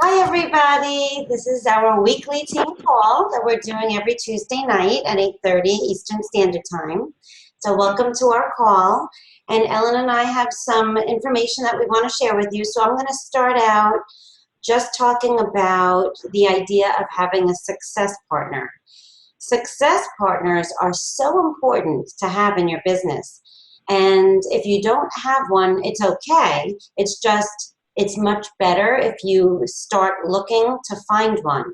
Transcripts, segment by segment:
Hi, everybody. This is our weekly team call that we're doing every Tuesday night at 8:30 Eastern Standard Time. So welcome to our call. And Ellen and I have some information that we want to share with you. So I'm going to start out just talking about the idea of having a success partner. Success partners are so important to have in your business. And if you don't have one, it's okay. It's much better if you start looking to find one.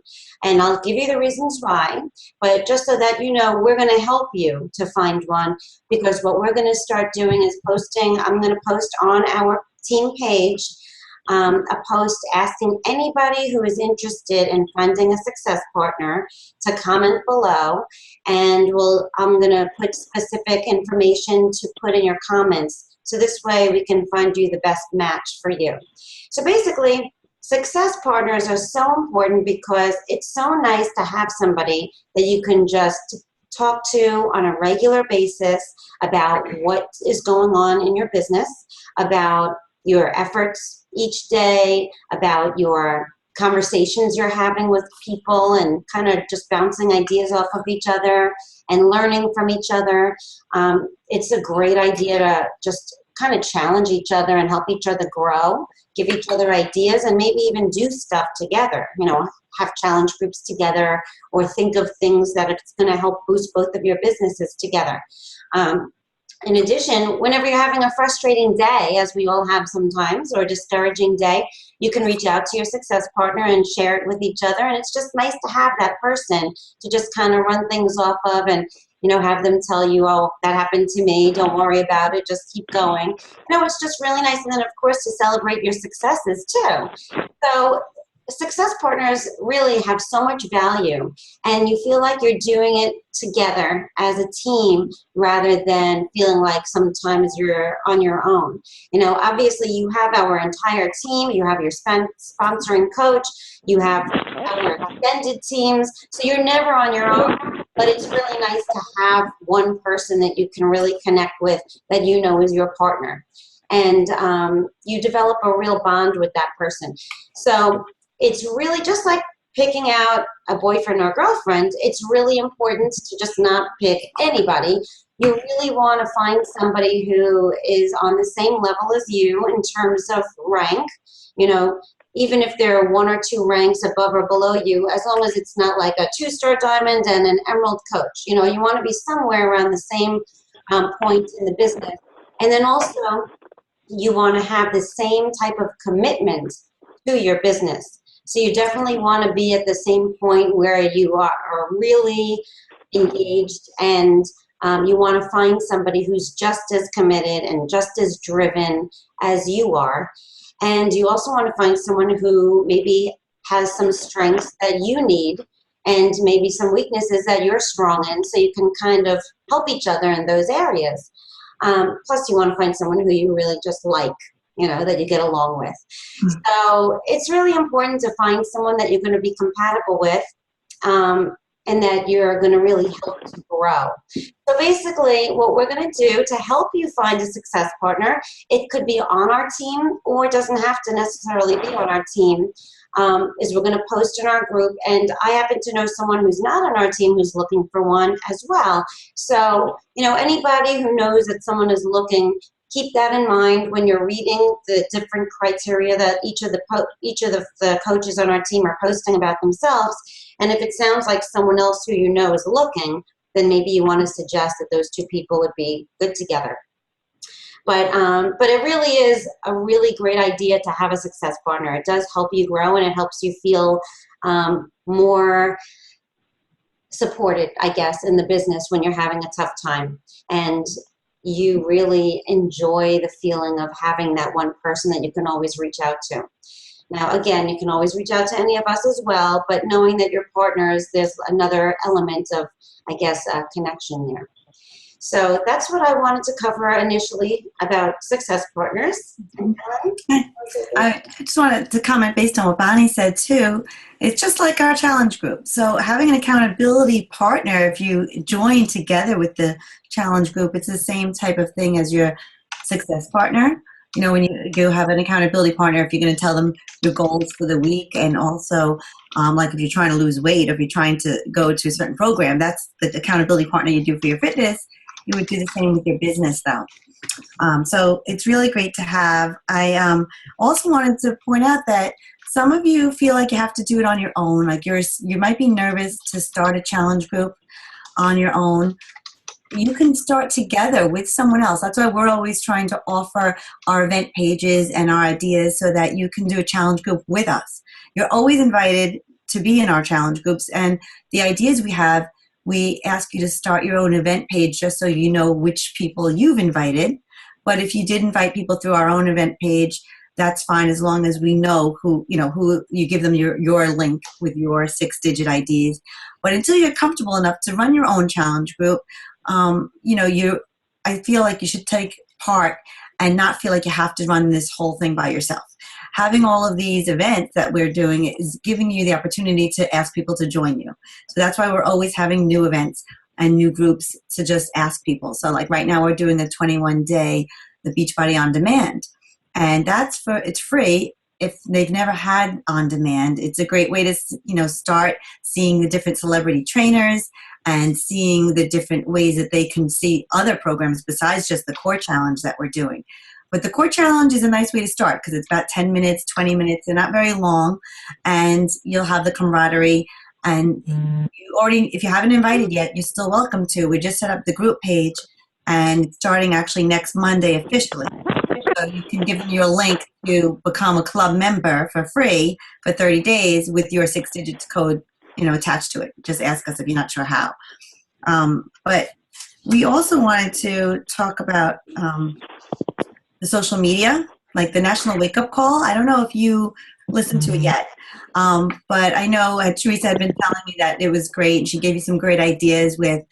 And I'll give you the reasons why, but just so that you know, we're going to help you to find one, because what we're going to start doing is I'm going to post on our team page a post asking anybody who is interested in finding a success partner to comment below, and I'm going to put specific information to put in your comments, so this way we can find you the best match for you. So basically, success partners are so important because it's so nice to have somebody that you can just talk to on a regular basis about what is going on in your business, about your efforts each day, about your conversations you're having with people, and kind of just bouncing ideas off of each other and learning from each other. It's a great idea to just kind of challenge each other and help each other grow, give each other ideas, and maybe even do stuff together, have challenge groups together, or think of things that it's going to help boost both of your businesses together. In addition, whenever you're having a frustrating day, as we all have sometimes, or a discouraging day, you can reach out to your success partner and share it with each other. And it's just nice to have that person to just kind of run things off of, and have them tell you, oh, that happened to me, don't worry about it, just keep going. It's just really nice. And then, of course, to celebrate your successes too. So success partners really have so much value, and you feel like you're doing it together as a team rather than feeling like sometimes you're on your own. Obviously you have our entire team, you have your sponsoring coach, you have our extended teams, so you're never on your own, but it's really nice to have one person that you can really connect with, that is your partner. And you develop a real bond with that person. So it's really just like picking out a boyfriend or girlfriend. It's really important to just not pick anybody. You really want to find somebody who is on the same level as you in terms of rank. Even if they're one or two ranks above or below you, as long as it's not like a 2-star diamond and an emerald coach. You want to be somewhere around the same point in the business. And then also, you want to have the same type of commitment to your business. So you definitely want to be at the same point where you are really engaged, and you want to find somebody who's just as committed and just as driven as you are. And you also want to find someone who maybe has some strengths that you need, and maybe some weaknesses that you're strong in, so you can kind of help each other in those areas. Plus, you want to find someone who you really just like, that you get along with. So it's really important to find someone that you're going to be compatible with, and that you're going to really help to grow. So basically, what we're going to do to help you find a success partner, it could be on our team, or it doesn't have to necessarily be on our team, is we're going to post in our group. And I happen to know someone who's not on our team who's looking for one as well. So, anybody who knows that someone is looking, keep that in mind when you're reading the different criteria that each of the coaches on our team are posting about themselves. And if it sounds like someone else who is looking, then maybe you want to suggest that those two people would be good together. But it really is a really great idea to have a success partner. It does help you grow, and it helps you feel more supported, I guess, in the business when you're having a tough time. And you really enjoy the feeling of having that one person that you can always reach out to. Now, again, you can always reach out to any of us as well, but knowing that you're partners, there's another element of, I guess, connection there. So that's what I wanted to cover initially about success partners. I just wanted to comment based on what Bonnie said too. It's just like our challenge group. So having an accountability partner, if you join together with the challenge group, it's the same type of thing as your success partner. when you have an accountability partner, if you're going to tell them your goals for the week, and also like if you're trying to lose weight, or if you're trying to go to a certain program, that's the accountability partner you do for your fitness. You would do the same with your business, though. So it's really great to have. I also wanted to point out that some of you feel like you have to do it on your own. Like you might be nervous to start a challenge group on your own. You can start together with someone else. That's why we're always trying to offer our event pages and our ideas so that you can do a challenge group with us. You're always invited to be in our challenge groups. And the ideas we have, we ask you to start your own event page just so you know which people you've invited. But if you did invite people through our own event page, that's fine, as long as we know who you give them your link with your 6-digit IDs. But until you're comfortable enough to run your own challenge group, I feel like you should take part and not feel like you have to run this whole thing by yourself. Having all of these events that we're doing is giving you the opportunity to ask people to join you. So that's why we're always having new events and new groups to just ask people. So like right now we're doing the 21-day, the Beachbody On Demand. And it's free. If they've never had On Demand, it's a great way to, start seeing the different celebrity trainers and seeing the different ways that they can see other programs besides just the core challenge that we're doing. But the core challenge is a nice way to start because it's about 10 minutes, 20 minutes. They're not very long, and you'll have the camaraderie. And if you haven't invited yet, you're still welcome to. We just set up the group page, and starting actually next Monday officially. So you can give them your link to become a club member for free for 30 days with your 6-digit code, attached to it. Just ask us if you're not sure how. But we also wanted to talk about the social media, like the National Wake Up Call. I don't know if you listened to it yet, but I know Teresa had been telling me that it was great, and she gave you some great ideas with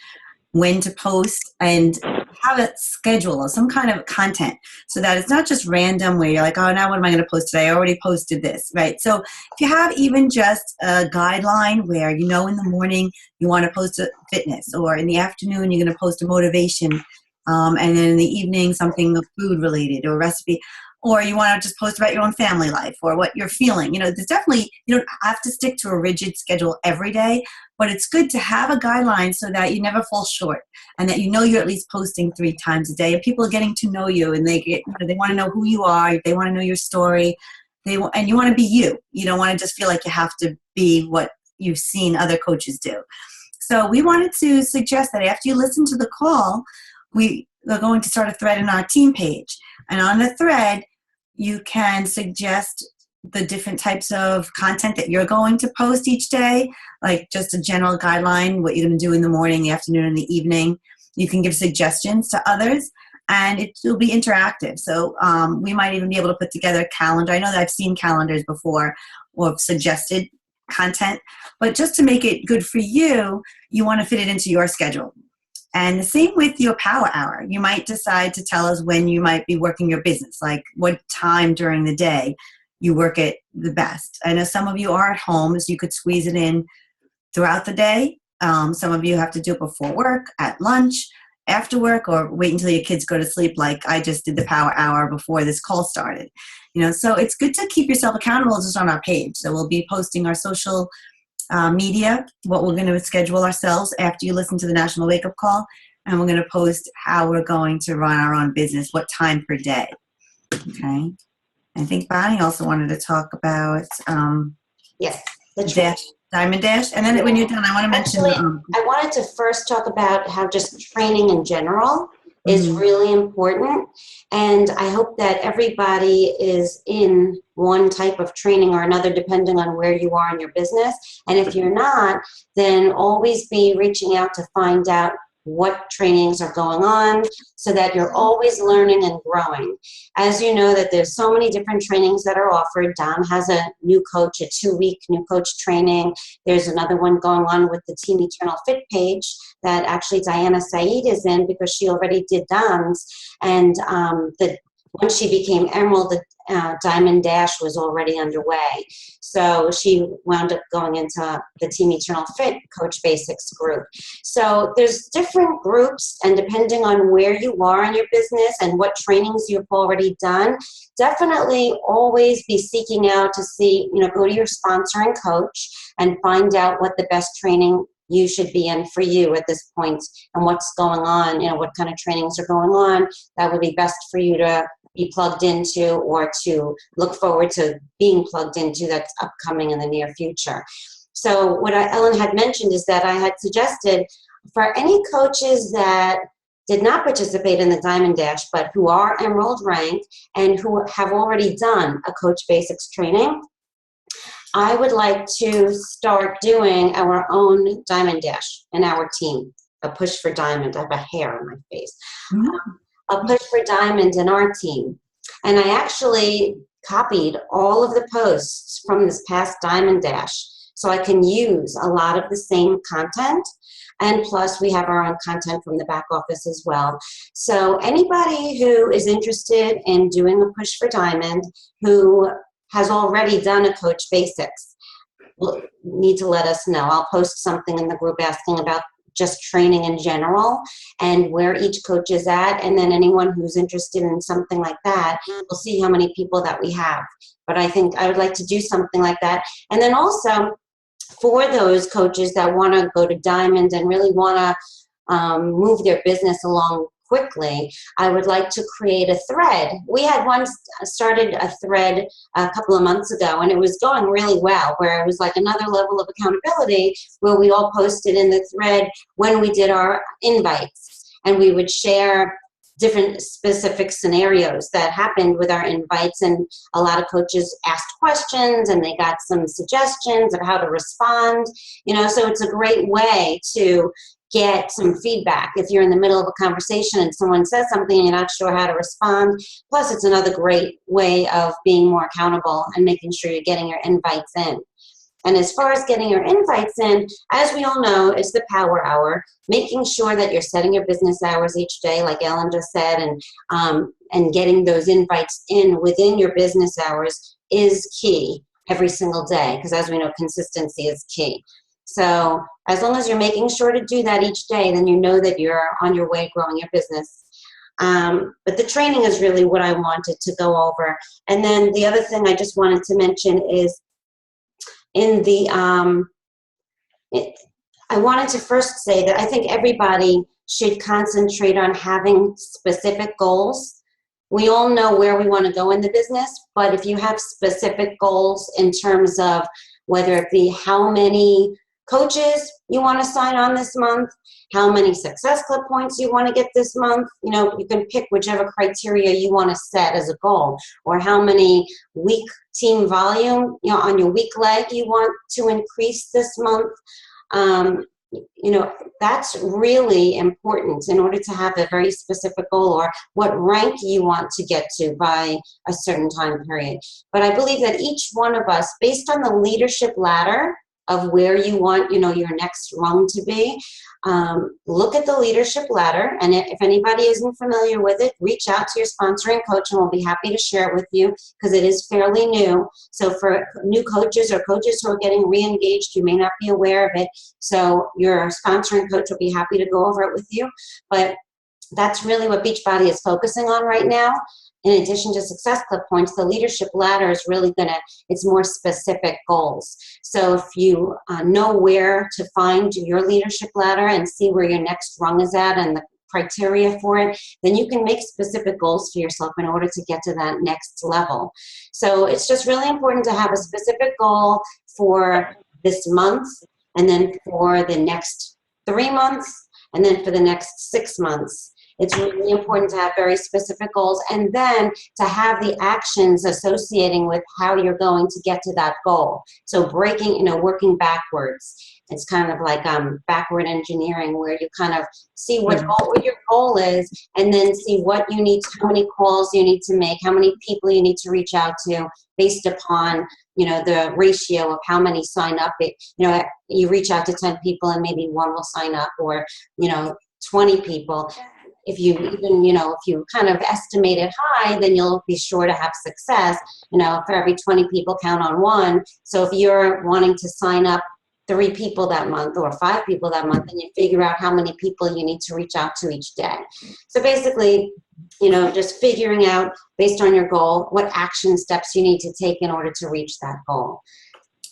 when to post and have a schedule or some kind of content so that it's not just random where you're like, oh, now what am I going to post today? I already posted this, right? So if you have even just a guideline where in the morning you want to post a fitness, or in the afternoon you're going to post a motivation, and then in the evening something food related or recipe, or you want to just post about your own family life or what you're feeling. There's definitely, you don't have to stick to a rigid schedule every day, but it's good to have a guideline so that you never fall short and that you're at least posting 3 times a day, and people are getting to know you, and they want to know who you are, they want to know your story, and you want to be you. You don't want to just feel like you have to be what you've seen other coaches do. So we wanted to suggest that after you listen to the call, we are going to start a thread in our team page. And on the thread, you can suggest the different types of content that you're going to post each day, like just a general guideline, what you're going to do in the morning, the afternoon, and the evening. You can give suggestions to others, and it will be interactive. So we might even be able to put together a calendar. I know that I've seen calendars before or suggested content, but just to make it good for you, you want to fit it into your schedule. And the same with your power hour. You might decide to tell us when you might be working your business, like what time during the day you work it the best. I know some of you are at home, so you could squeeze it in throughout the day. Some of you have to do it before work, at lunch, after work, or wait until your kids go to sleep, like I just did the power hour before this call started. So it's good to keep yourself accountable just on our page. So we'll be posting our social media, what we're going to schedule ourselves after you listen to the National Wake Up Call, and we're going to post how we're going to run our own business, what time per day. Okay. I think Bonnie also wanted to talk about Yes, the Diamond Dash, and then when you're done, I want to mention. I wanted to first talk about how just training in general is really important, and I hope that everybody is in one type of training or another depending on where you are in your business. And if you're not, then always be reaching out to find out what trainings are going on so that you're always learning and growing. As you know, that there's so many different trainings that are offered. Don has a new coach, a 2-week new coach training. There's another one going on with the Team Eternal Fit page that actually Diana Saeed is in because she already did Don's. And once she became Emerald, the Diamond Dash was already underway. So she wound up going into the Team Eternal Fit Coach Basics group. So there's different groups, and depending on where you are in your business and what trainings you've already done, definitely always be seeking out to see, go to your sponsor and coach and find out what the best training you should be in for you at this point and what's going on, what kind of trainings are going on that would be best for you to be plugged into or to look forward to being plugged into that's upcoming in the near future. So what Ellen had mentioned is that I had suggested for any coaches that did not participate in the Diamond Dash, but who are Emerald rank and who have already done a Coach Basics training, I would like to start doing our own Diamond Dash in our team, a push for diamond. I have a hair on my face. A push for diamond in our team. And I actually copied all of the posts from this past Diamond Dash so I can use a lot of the same content. And plus we have our own content from the back office as well. So anybody who is interested in doing a push for diamond, who has already done a Coach Basics, will need to let us know. I'll post something in the group asking about just training in general and where each coach is at, and then anyone who's interested in something like that, we'll see how many people that we have. But I think I would like to do something like that. And then also for those coaches that want to go to Diamond and really want to move their business along quickly, I would like to create a thread. We had once started a thread a couple of months ago, and it was going really well, where it was like another level of accountability where we all posted in the thread when we did our invites, and we would share different specific scenarios that happened with our invites, and a lot of coaches asked questions and they got some suggestions of how to respond, so it's a great way to get some feedback if you're in the middle of a conversation and someone says something and you're not sure how to respond. Plus, it's another great way of being more accountable and making sure you're getting your invites in. And as far as getting your invites in, as we all know, it's the power hour, making sure that you're setting your business hours each day, like Ellen just said, and getting those invites in within your business hours is key every single day, because as we know, consistency is key. So as long as you're making sure to do that each day, then you know that you're on your way growing your business. But the training is really what I wanted to go over. And then the other thing I just wanted to mention is in the, I wanted to first say that I think everybody should concentrate on having specific goals. We all know where we want to go in the business, but if you have specific goals in terms of whether it be how many coaches you want to sign on this month, how many Success Club points you want to get this month, you can pick whichever criteria you want to set as a goal, or how many week team volume, on your week leg you want to increase this month. That's really important in order to have a very specific goal, or what rank you want to get to by a certain time period. But I believe that each one of us, based on the leadership ladder of where you want, your next rung to be, look at the leadership ladder, and if anybody isn't familiar with it, reach out to your sponsoring coach and we'll be happy to share it with you, because it is fairly new. So for new coaches or coaches who are getting re-engaged, you may not be aware of it, so your sponsoring coach will be happy to go over it with you. But that's really what Beachbody is focusing on right now. In addition to Success Club points, the leadership ladder is really it's more specific goals. So if you know where to find your leadership ladder and see where your next rung is at and the criteria for it, then you can make specific goals for yourself in order to get to that next level. So it's just really important to have a specific goal for this month, and then for the next 3 months, and then for the next 6 months. It's really important to have very specific goals, and then to have the actions associating with how you're going to get to that goal. So working backwards. It's kind of like backward engineering, where you kind of see what your goal is, and then see what you need, how many calls you need to make, how many people you need to reach out to, based upon the ratio of how many sign up. You reach out to 10 people and maybe one will sign up, or 20 people. if you even, if you kind of estimate it high, then you'll be sure to have success. For every 20 people, count on one. So if you're wanting to sign up 3 people that month or 5 people that month, then you figure out how many people you need to reach out to each day. So basically, just figuring out based on your goal, what action steps you need to take in order to reach that goal.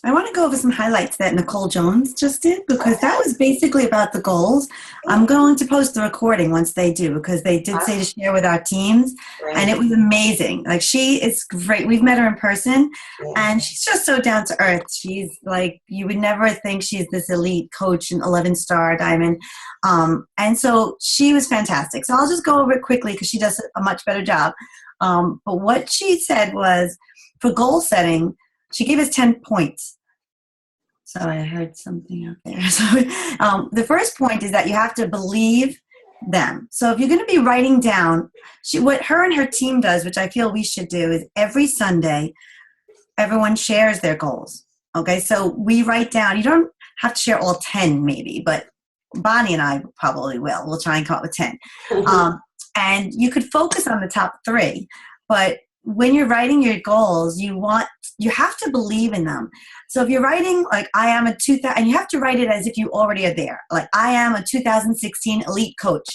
I want to go over some highlights that Nicole Jones just did, because that was basically about the goals. I'm going to post the recording once they do, because they did say to share with our teams, and it was amazing. Like, she is great. We've met her in person, and she's just so down to earth. She's like, you would never think she's this elite coach, an 11-star diamond. And so she was fantastic. So I'll just go over it quickly because she does a much better job. But what she said was, for goal setting, she gave us 10 points. So I heard something out there. So the first point is that you have to believe them. So if you're going to be writing down, what her and her team does, which I feel we should do, is every Sunday, everyone shares their goals. Okay, so we write down, you don't have to share all 10 maybe, but Bonnie and I probably will. We'll try and come up with 10. And you could focus on the top 3, but when you're writing your goals, you have to believe in them. So if you're writing like, I am a 2000, and you have to write it as if you already are there. Like, I am a 2016 elite coach.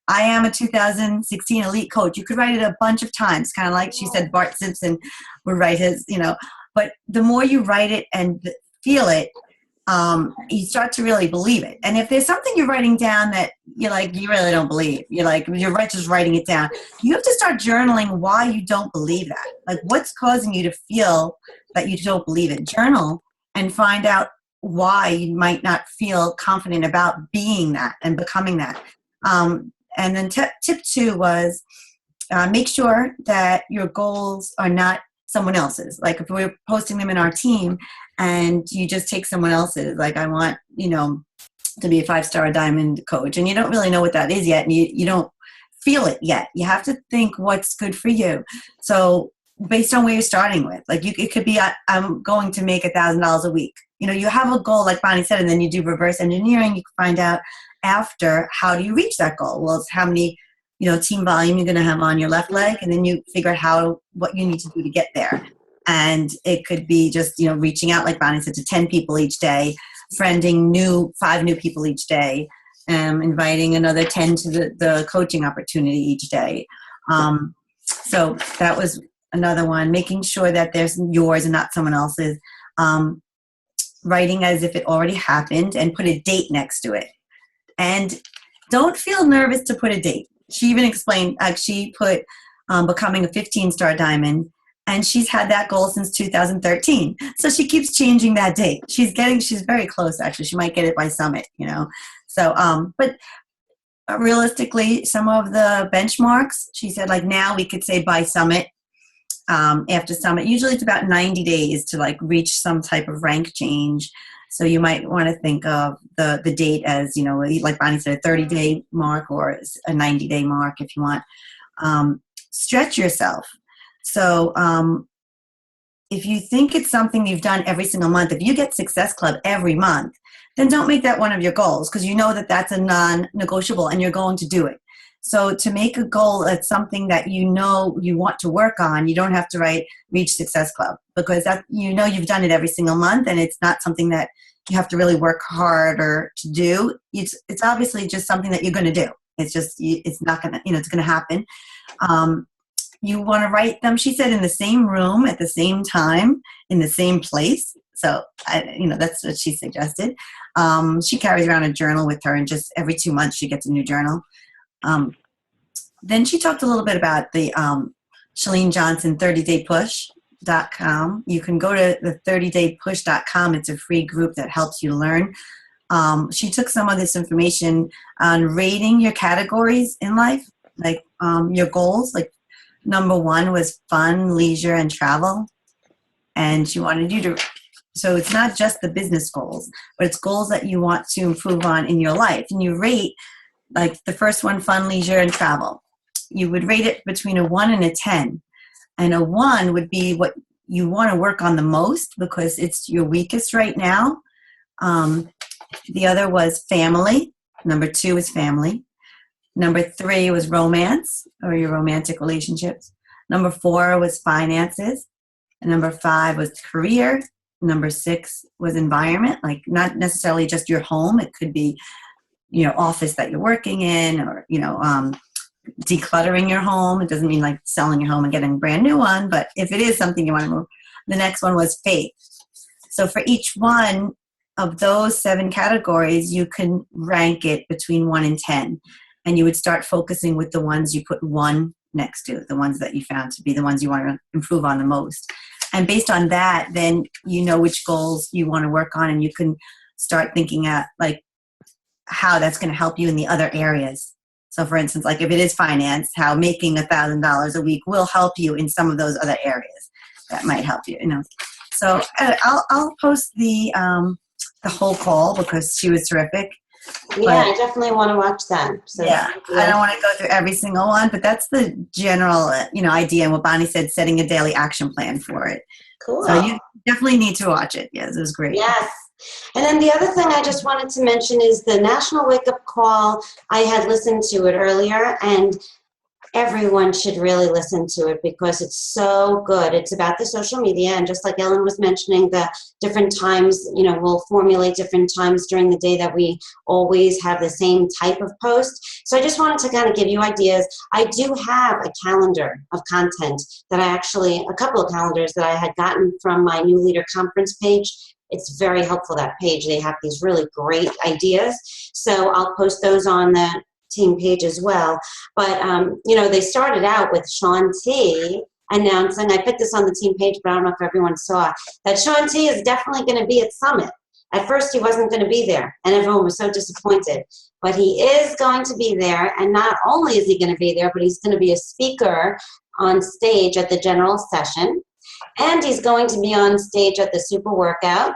I am a 2016 elite coach. You could write it a bunch of times, kind of like she said Bart Simpson would write his, but the more you write it and feel it, you start to really believe it. And if there's something you're writing down that you're like, you really don't believe, you're just writing it down, you have to start journaling why you don't believe that. Like, what's causing you to feel that you don't believe it? Journal and find out why you might not feel confident about being that and becoming that. And then tip 2 was make sure that your goals are not someone else's. Like, if we're posting them in our team and you just take someone else's, like, I want, to be a 5-star diamond coach, and you don't really know what that is yet, and you don't feel it yet. You have to think what's good for you. So based on where you're starting with, like, it could be, I'm going to make $1,000 a week. You have a goal, like Bonnie said, and then you do reverse engineering. You can find out after, how do you reach that goal? Well, it's how many, team volume you're going to have on your left leg, and then you figure out what you need to do to get there. And it could be just, reaching out, like Bonnie said, to 10 people each day, friending 5 new people each day, inviting another 10 to the coaching opportunity each day. So that was another one, making sure that there's yours and not someone else's. Writing as if it already happened, and put a date next to it. And don't feel nervous to put a date. She even explained, she put becoming a 15-star diamond, and she's had that goal since 2013. So she keeps changing that date. She's very close, actually. She might get it by Summit, So, but realistically, some of the benchmarks, she said, like, now we could say by Summit, after Summit. Usually it's about 90 days to, like, reach some type of rank change. So you might want to think of the date as, like Bonnie said, a 30-day mark or a 90-day mark if you want. Stretch yourself. So if you think it's something you've done every single month, if you get Success Club every month, then don't make that one of your goals, because you know that that's a non-negotiable and you're going to do it. So to make a goal that's something that you want to work on, you don't have to write Reach Success Club, because that you've done it every single month, and it's not something that you have to really work harder to do. It's obviously just something that you're going to do. It's not going to, it's going to happen. You want to write them, she said, in the same room at the same time, in the same place. So, that's what she suggested. She carries around a journal with her, and just every 2 months she gets a new journal. Then she talked a little bit about the Chalene Johnson 30daypush.com. You can go to the 30daypush.com. It's a free group that helps you learn. She took some of this information on rating your categories in life, like your goals. Like, number 1 was fun, leisure, and travel. And she wanted you to, so it's not just the business goals, but it's goals that you want to improve on in your life. And you rate, like, the first one, fun, leisure, and travel. You would rate it between a 1 and a 10. And a 1 would be what you want to work on the most, because it's your weakest right now. The other was family. Number 2 is family. Number 3 was romance or your romantic relationships. Number 4 was finances. And number 5 was career. Number 6 was environment, like not necessarily just your home. It could be, office that you're working in, or, decluttering your home. It doesn't mean like selling your home and getting a brand new one, but if it is something you want to move. The next one was faith. So for each one of those 7 categories, you can rank it between 1 and 10. And you would start focusing with the ones you put 1 next to, the ones that you found to be the ones you want to improve on the most. And based on that, then you know which goals you want to work on, and you can start thinking at like how that's going to help you in the other areas. So for instance, like if it is finance, how making $1,000 a week will help you in some of those other areas that might help you, So I'll post the whole call because she was terrific. Yeah, I definitely want to watch that. So yeah, I don't want to go through every single one, but that's the general, idea. And what Bonnie said, setting a daily action plan for it. Cool. So you definitely need to watch it. Yes, it was great. Yes. And then the other thing I just wanted to mention is the National Wake Up Call. I had listened to it earlier, and everyone should really listen to it because it's so good. It's about the social media, and just like Ellen was mentioning, the different times, we'll formulate different times during the day that we always have the same type of post. So I just wanted to kind of give you ideas. I do have a calendar of content that a couple of calendars that I had gotten from my New Leader Conference page. It's very helpful, that page. They have these really great ideas. So I'll post those on the team page as well. But, they started out with Shaun T announcing, I put this on the team page, but I don't know if everyone saw, that Shaun T is definitely going to be at Summit. At first, he wasn't going to be there, and everyone was so disappointed. But he is going to be there, and not only is he going to be there, but he's going to be a speaker on stage at the general session, and he's going to be on stage at the super workout.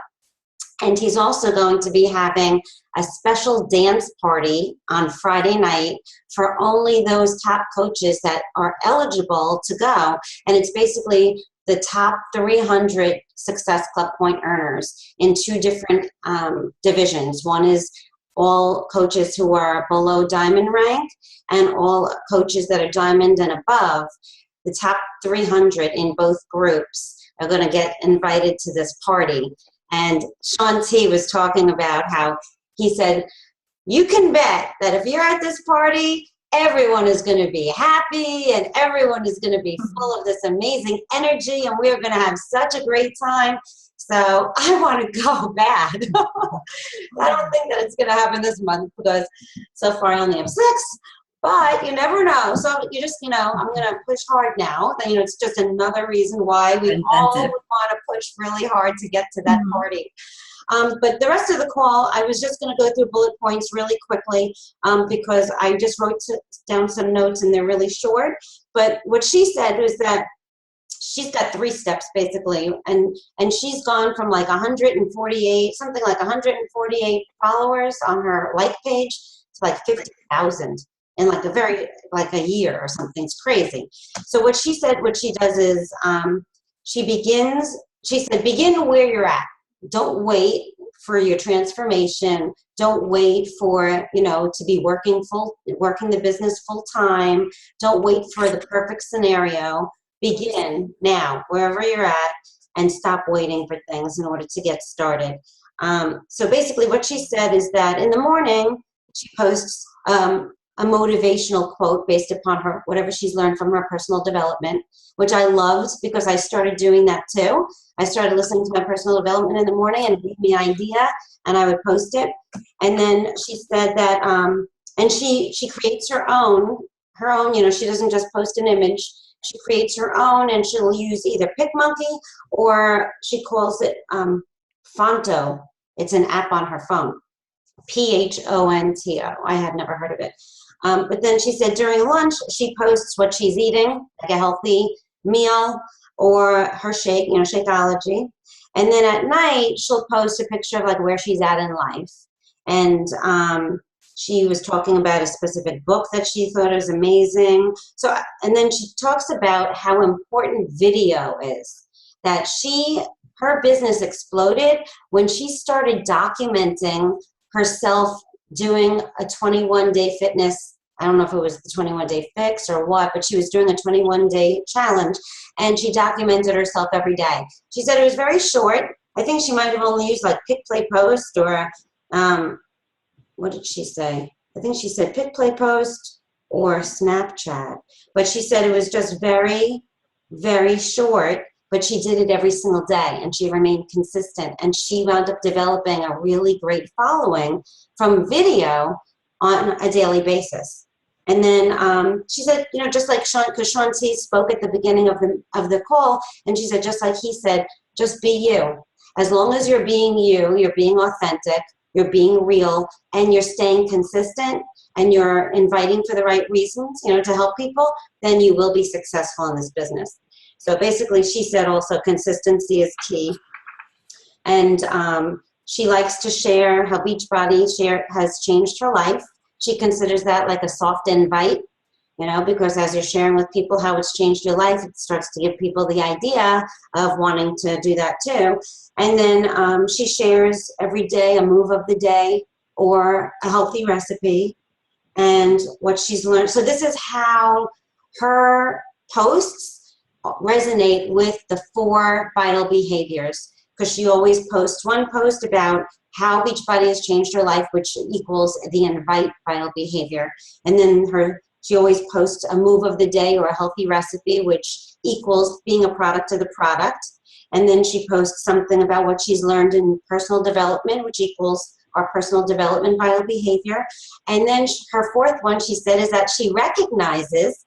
And he's also going to be having a special dance party on Friday night for only those top coaches that are eligible to go. And it's basically the top 300 Success Club point earners in 2 different divisions. One is all coaches who are below diamond rank, and all coaches that are diamond and above. The top 300 in both groups are going to get invited to this party. And Shaun T was talking about how he said, you can bet that if you're at this party, everyone is going to be happy and everyone is going to be full of this amazing energy, and we're going to have such a great time. So I want to go bad. I don't think that it's going to happen this month because so far I only have 6. But you never know. So you just, I'm going to push hard now. It's just another reason why we all would want to push really hard to get to that party. But the rest of the call, I was just going to go through bullet points really quickly because I just wrote down some notes and they're really short. But what she said was that she's got 3 steps basically, and she's gone from like 148, something like 148 followers on her like page to like 50,000. In like a year or something. It's crazy. So what she does is she said, begin where you're at. Don't wait for your transformation. Don't wait for, to be working the business full time. Don't wait for the perfect scenario. Begin now, wherever you're at, and stop waiting for things in order to get started. So basically what she said is that in the morning, she posts a motivational quote based upon whatever she's learned from her personal development, which I loved because I started doing that too. I started listening to my personal development in the morning, and it gave me an idea, and I would post it. And then she said that, and she creates her own, she doesn't just post an image. She creates her own, and she'll use either PicMonkey or she calls it Fonto. It's an app on her phone. Phonto. I had never heard of it. But then she said during lunch, she posts what she's eating, like a healthy meal or her shake, Shakeology. And then at night, she'll post a picture of like where she's at in life. And she was talking about a specific book that she thought was amazing. So, and then she talks about how important video is, that her business exploded when she started documenting herself doing a 21-day fitness I don't know if it was the 21-day fix or what, but she was doing a 21-day challenge, and she documented herself every day. She said it was very short. I think she might have only used like pick, play, post, or what did she say? I think she said pick, play, post, or Snapchat. But she said it was just very, very short, but she did it every single day, and she remained consistent, and she wound up developing a really great following from video on a daily basis. And then she said, you know, just like Sean, because Sean T spoke at the beginning of the call, and she said, just like he said, just be you. As long as you're being you, you're being authentic, you're being real, and you're staying consistent, and you're inviting for the right reasons, you know, to help people, then you will be successful in this business. So basically, she said also consistency is key. And she likes to share how Beachbody has changed her life. She considers that like a soft invite, you know, because as you're sharing with people how it's changed your life, it starts to give people the idea of wanting to do that too. And then she shares every day a move of the day or a healthy recipe and what she's learned. So this is how her posts resonate with the 4 vital behaviors, because she always posts one post about how Beachbody has changed her life, which equals the invite vital behavior. And then she always posts a move of the day or a healthy recipe, which equals being a product of the product. And then she posts something about what she's learned in personal development, which equals our personal development vital behavior. And then her 4th one, she said, is that she recognizes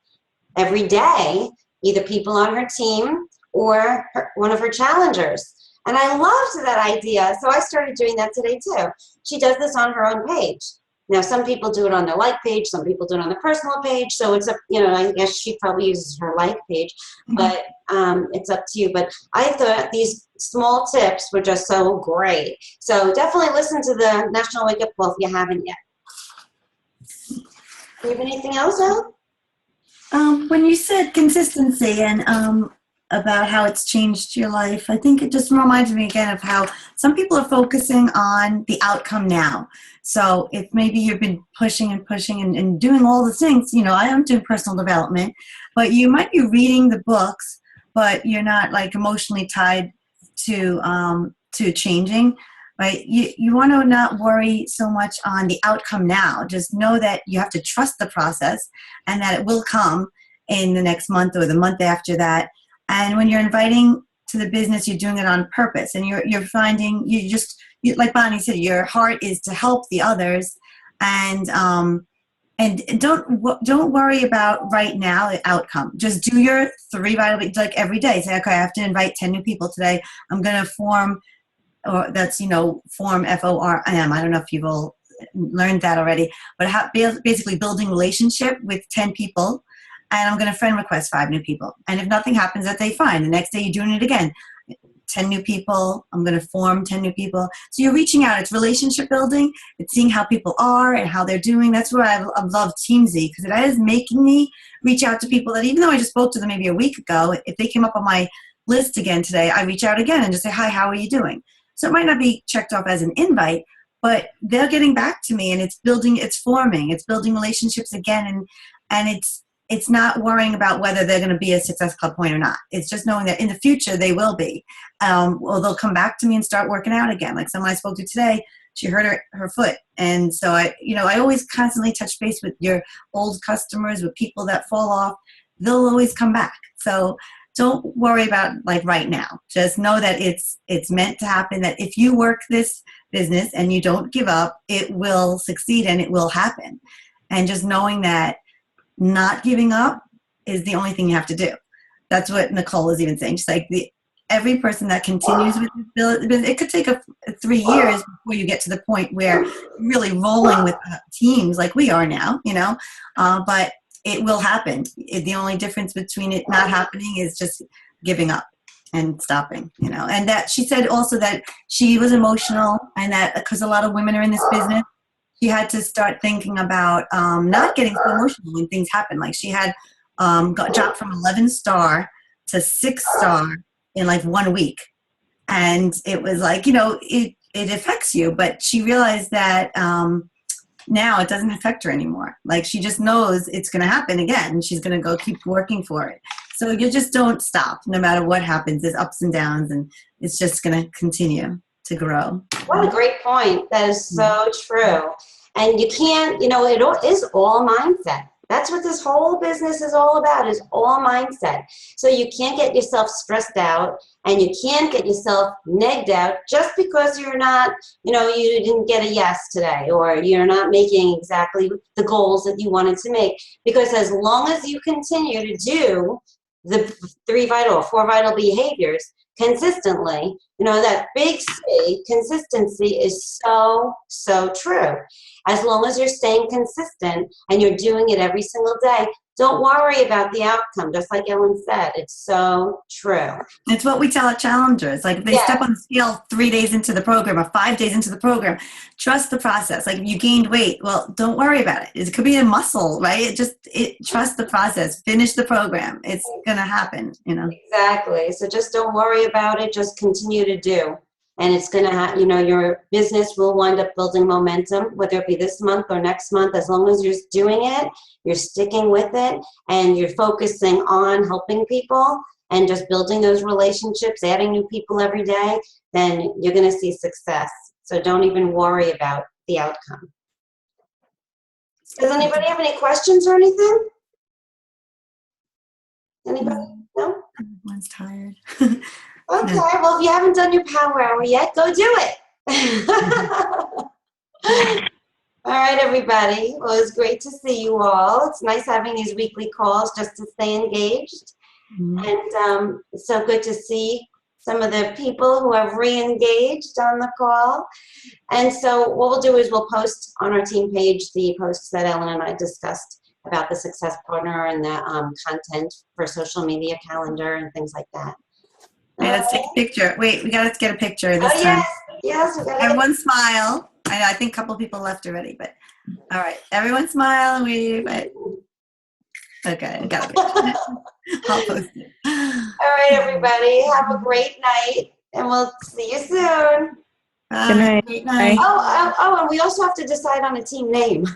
every day either people on her team or one of her challengers. And I loved that idea, so I started doing that today too. She does this on her own page. Now, some people do it on their like page, some people do it on the personal page, so it's up, you know, I guess she probably uses her like page, but it's up to you. But I thought these small tips were just so great. So definitely listen to the National Wake Up Call if you haven't yet. Do you have anything else, Elle? When you said consistency and about how it's changed your life, I think it just reminds me again of how some people are focusing on the outcome now. So if maybe you've been pushing and pushing and doing all the things, you know, I am doing personal development, but you might be reading the books, but you're not like emotionally tied to changing. Right? You want to not worry so much on the outcome now. Just know that you have to trust the process and that it will come in the next month or the month after that. And when you're inviting to the business, you're doing it on purpose. And you're finding, like Bonnie said, your heart is to help the others. And don't worry about right now the outcome. Just do your 3 vital, like every day. Say, okay, I have to invite 10 new people today. I'm going to form, or that's, you know, form FORM. I don't know if you've all learned that already, but basically building relationship with 10 people. And I'm going to friend request 5 new people. And if nothing happens that day, fine. The next day you're doing it again. 10 new people. I'm going to form 10 new people. So you're reaching out. It's relationship building. It's seeing how people are and how they're doing. That's where I love Teamzy, because it is making me reach out to people that even though I just spoke to them maybe a week ago, if they came up on my list again today, I reach out again and just say, hi, how are you doing? So it might not be checked off as an invite, but they're getting back to me, and it's building, it's forming, it's building relationships again. And it's not worrying about whether they're going to be a Success Club point or not. It's just knowing that in the future they will be. Or they'll come back to me and start working out again. Like someone I spoke to today, she hurt her foot. And so I always constantly touch base with your old customers, with people that fall off. They'll always come back. So don't worry about like right now. Just know that it's meant to happen, that if you work this business and you don't give up, it will succeed and it will happen. And just knowing that not giving up is the only thing you have to do. That's what Nicole is even saying. She's like, every person that continues with this, it could take 3 years before you get to the point where you're really rolling with teams like we are now, you know, but it will happen. The only difference between it not happening is just giving up and stopping, you know. And that she said also that she was emotional, and that because a lot of women are in this business, she had to start thinking about not getting so emotional when things happen. Like she had got dropped from 11-star to 6-star in like 1 week. And it was like, you know, it affects you. But she realized that now it doesn't affect her anymore. Like she just knows it's going to happen again. And she's going to go keep working for it. So you just don't stop no matter what happens. There's ups and downs, and it's just going to continue to grow. What a great point. That is so true. And you can't, it is all mindset. That's what this whole business is all about, is all mindset. So you can't get yourself stressed out, and you can't get yourself negged out just because you're not, you didn't get a yes today, or you're not making exactly the goals that you wanted to make. Because as long as you continue to do the 4 vital behaviors consistently, that big C, consistency, is so, so true. As long as you're staying consistent and you're doing it every single day, don't worry about the outcome. Just like Ellen said, it's so true. It's what we tell our challengers. Like if they step on the scale 3 days into the program or 5 days into the program, trust the process. Like if you gained weight, well, don't worry about it. It could be a muscle, right? Trust the process. Finish the program. It's going to happen, Exactly. So just don't worry about it. Just continue to do. And it's going to your business will wind up building momentum, whether it be this month or next month. As long as you're doing it, you're sticking with it, and you're focusing on helping people and just building those relationships, adding new people every day, then you're going to see success. So don't even worry about the outcome. Does anybody have any questions or anything? Anybody? No? Everyone's tired. Okay, well, if you haven't done your power hour yet, go do it. All right, everybody. Well, it's great to see you all. It's nice having these weekly calls just to stay engaged. And it's so good to see some of the people who have re-engaged on the call. And so what we'll do is we'll post on our team page the posts that Ellen and I discussed about the Success Partner and the content for social media calendar and things like that. Wait, let's take a picture. Wait, we got to get a picture this time. Yes. Everyone smile. I think a couple people left already, but all right. Everyone smile and wave. Okay, I got a picture. I'll post it. All right, everybody. Have a great night, and we'll see you soon. Bye. Good night. Great night. Oh, and we also have to decide on a team name.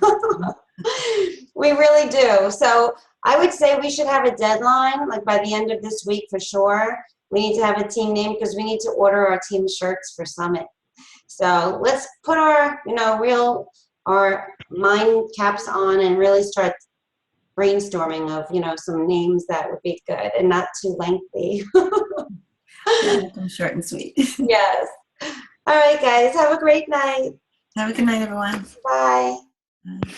We really do. So I would say we should have a deadline, like by the end of this week for sure. We need to have a team name because we need to order our team shirts for Summit. So let's put our, our mind caps on and really start brainstorming of, some names that would be good and not too lengthy. Short and sweet. Yes. All right, guys. Have a great night. Have a good night, everyone. Bye. Bye.